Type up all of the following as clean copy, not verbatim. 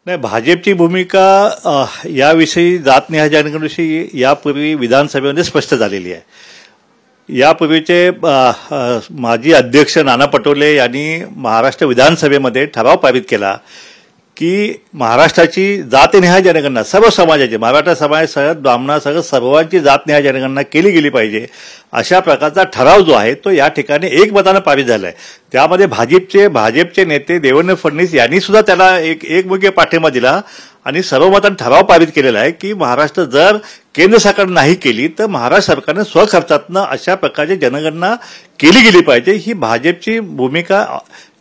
नाही, भाजपची भूमिका याविषयी जातनिहाय जनगणनेविषयी यापूर्वी विधानसभेमध्ये स्पष्ट झालेली आहे. यापूर्वीचे माजी अध्यक्ष नाना पटोले यांनी महाराष्ट्र विधानसभेमध्ये ठराव पारित केला की महाराष्ट्राची जातनिहाय जनगणना सर्व समाजाची, मराठा समाजासह ब्राह्मणासह सर्वांची जातनिहाय जनगणना केली गेली पाहिजे अशा प्रकारचा ठराव जो आहे तो या ठिकाणी एकमतानं पारित झाला आहे. त्यामध्ये भाजपचे नेते देवेंद्र फडणवीस यांनी सुद्धा त्याला एकमुखी पाठिंबा दिला आणि सर्वमतानं ठराव पारित केलेला आहे की महाराष्ट्र जर केंद्र सरकारने नाही केली तर महाराष्ट्र सरकारने स्वखर्चातनं अशा प्रकारची जनगणना केली गेली पाहिजे. ही भाजपची भूमिका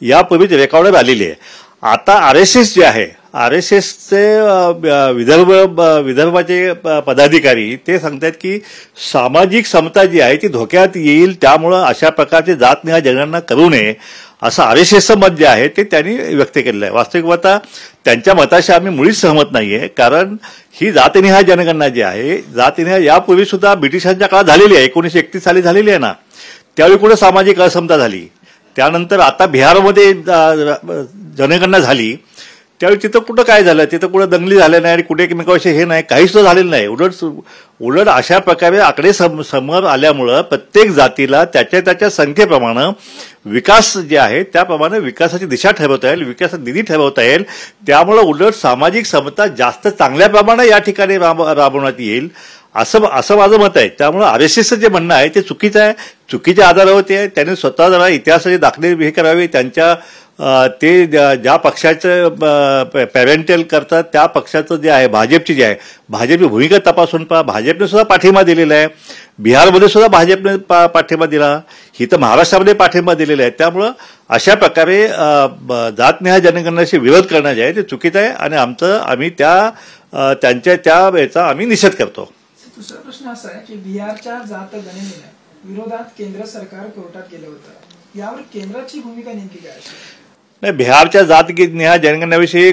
यापूर्वीच रेकॉर्डवर आलेली आहे. आता RSS जे आहे, RSSचे विदर्भाचे पदाधिकारी ते सांगतात की सामाजिक समता जी आहे ती धोक्यात येईल, त्यामुळं अशा प्रकारचे जातनिहाय जनगणना करू नये असं RSSचं मत जे आहे ते त्यांनी व्यक्त केलेलं आहे. वास्तविकता त्यांच्या मताशी आम्ही मुळीच सहमत नाहीये, कारण ही जातनिहाय जनगणना जी आहे, जातनिहाय यापूर्वी सुद्धा ब्रिटिशांच्या काळात झालेली आहे, 1931 साली झालेली आहे ना. त्यावेळी कुठे सामाजिक असमता झाली. त्यानंतर आता बिहारमध्ये जनगणना झाली त्यावेळी तिथं कुठं काय झालं, तिथं कुठं दंगली झाल्या नाही आणि कुठे एकमेकाविषयी हे नाही, काही सुद्धा झालेलं नाही. उलट अशा प्रकारे आकडे समोर आल्यामुळं प्रत्येक जातीला त्याच्या संख्येप्रमाणे विकास जे आहे त्याप्रमाणे विकासाची दिशा ठरवता येईल, विकासाचा निधी ठरवता येईल. त्यामुळं उलट सामाजिक समता जास्त चांगल्या प्रमाणे या ठिकाणी राबवण्यात येईल असं माझं मत आहे. त्यामुळे RSSचं जे म्हणणं आहे ते चुकीचं आहे, चुकीच्या आधारावरती आहे. त्यांनी स्वतः जरा इतिहासाचे दाखले हे करावे, त्यांच्या ते ज्या पक्षाचं पॅरेंटल करतात त्या पक्षाचं जे आहे भाजपची जे आहे, भाजपची भूमिका तपासून पहा. भाजपने सुद्धा पाठिंबा दिलेला आहे, बिहारमध्ये सुद्धा भाजपने पाठिंबा दिला, इथं महाराष्ट्रामध्ये पाठिंबा दिलेला आहे. त्यामुळं अशा प्रकारे जातनिहाय जनगणनेशी विरोध करणं जे आहे ते चुकीचं आहे आणि आम्ही त्यांच्या त्या याचा आम्ही निषेध करतो. दुसरा प्रश्न असा आहे की बिहारच्या जात गणनेला विरोधात केंद्र सरकार कोर्टात गेलं होतं, यावर केंद्राची भूमिका नेमकी काय असेल? नाही, बिहारच्या जातनिहाय जनगणनेविषयी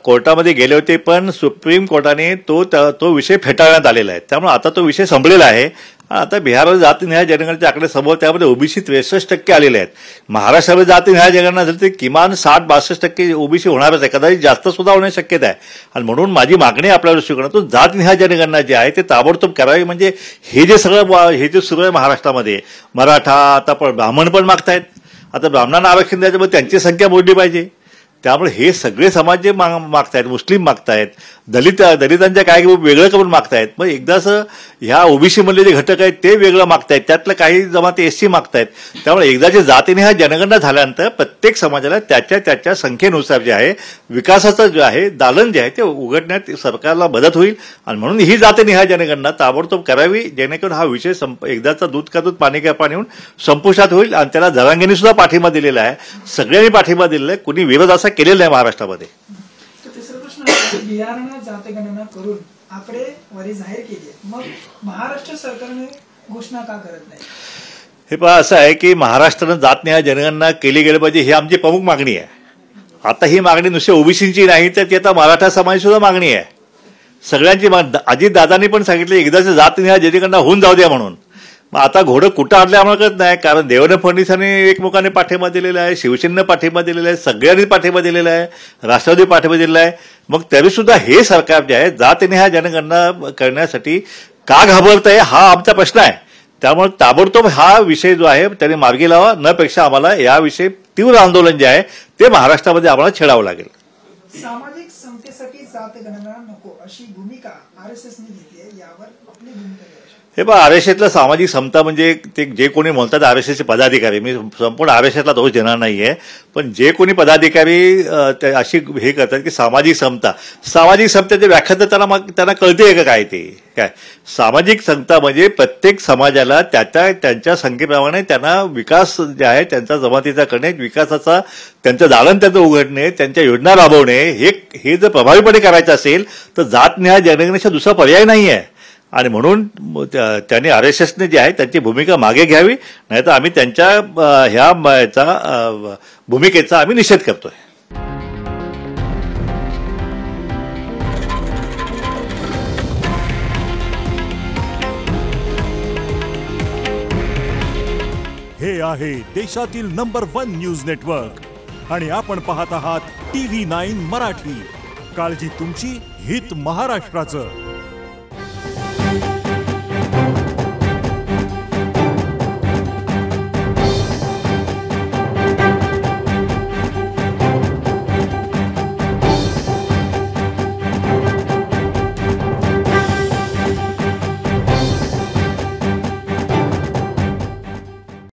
कोर्टामध्ये गेले होते, पण सुप्रीम कोर्टाने तो विषय फेटाळण्यात आलेला आहे. त्यामुळे आता तो विषय संपलेला आहे. आता बिहारमध्ये जातनिहाय जनगणनेचे आकडे समोर, त्यामध्ये ओबीसी 63% आलेले आहेत. महाराष्ट्रामध्ये जातनिहाय जनगणना झाली तर किमान 60-62% ओबीसी होणारच आहे, कदाचित जास्त सुद्धा होण्याची शक्यता आहे. आणि म्हणून माझी मागणी आपल्या दृष्टिकोनातून जातनिहाय जनगणना जी आहे ते ताबडतोब करावी. म्हणजे हे जे सुरू आहे महाराष्ट्रामध्ये, मराठा आता ब्राह्मण पण मागतायत, आता ब्राह्मणांना आरक्षण द्यायचं मग त्यांची संख्या मोडली पाहिजे. त्यामुळे हे सगळे समाज जे मागतायत, मुस्लिम मागतायत, दलितांच्या काय वेगळं करून मागतायत, मग एकदाच ह्या ओबीसी मधले जे घटक आहेत ते वेगळं मागतायत, त्यातलं काही जमाती SC मागतायत. त्यामुळे एकदाची जातनिहाय जनगणना झाल्यानंतर प्रत्येक समाजाला त्याच्या संख्येनुसार जे आहे विकासाचं जे आहे दालन जे आहे ते उघडण्यात सरकारला मदत होईल. आणि म्हणून ही जातनिहाय जनगणना ताबडतोब करावी, जेणेकरून हा विषय एकदाचा दूध का दूध पाणी का पाणी होऊन संपुष्टात होईल. आणि त्याला जरांगेंनी सुद्धा पाठिंबा दिलेला आहे, सगळ्यांनी पाठिंबा दिलेला आहे, कुणी विरोध असा केलेला आहे महाराष्ट्रामध्ये. तिसरा प्रश्न, बिहारनं जातगणना करून आकडेवारी जाहीर केली आहे, मग महाराष्ट्र सरकारने घोषणा का करत नाही? हे पहा, असं आहे की महाराष्ट्रानं जातनिहाय जनगणना केली गेली पाहिजे ही आमची प्रमुख मागणी आहे. आता ही मागणी नुसती ओबीसीची नाही तर ती आता मराठा समाजाची सुद्धा मागणी आहे, सगळ्यांची. अजितदादांनी पण सांगितलं एकदाच जातनिहाय जनगणना होऊन जाऊ द्या म्हणून. मग आता घोडं कुठं आणलं आम्हाला कळत नाही, कारण देवेंद्र फडणवीसांनी एकमुखाने पाठिंबा दिलेला आहे, शिवसेनेनं पाठिंबा दिलेला आहे, सगळ्यांनी पाठिंबा दिलेला आहे, राष्ट्रवादी पाठिंबा दिलेला आहे. मग तरी सुद्धा हे सरकार जे आहे जातनिहाय जनगणना करण्यासाठी का घाबरत आहे हा आमचा प्रश्न आहे. त्यामुळे ताबडतोब हा विषय जो आहे त्याने मार्गी लावा, नपेक्षा आम्हाला याविषयी तीव्र आंदोलन जे आहे ते महाराष्ट्रामध्ये आम्हाला छेडावं लागेल. सामाजिक समतेसाठी जातगणना नको अशी भूमिका RSSने घेतली आहे, यावर आपली भूमिका काय? हे बघा, RSSला सामाजिक समता म्हणजे ते जे कोणी म्हणतात RSSचे पदाधिकारी, मी संपूर्ण RSSला दोष देणार नाहीये, पण जे कोणी पदाधिकारी अशी हे करतात की सामाजिक समतेची व्याख्या तर त्यांना कळते का काय? ते काय सामाजिक समता म्हणजे प्रत्येक समाजाला त्यांच्या संख्येप्रमाणे त्यांना विकास जे आहे त्यांचा जमातीचा करणे, विकासाचा त्यांचं दालन त्यांचं उघडणे, त्यांच्या योजना राबवणे, हे जर प्रभावीपणे करायचं असेल तर जातनिहाय जनगणनेचा दुसरा पर्याय नाही आहे. आणि म्हणून त्यांनी RSSने जे आहे त्यांची भूमिका मागे घ्यावी, नाहीतर आम्ही त्यांच्या ह्या भूमिकेचा आम्ही निषेध करतोय. हे आहे देशातील नंबर 1 न्यूज नेटवर्क आणि आपण पाहत आहात TV9 मराठी. काळजी तुमची, हित महाराष्ट्राचं.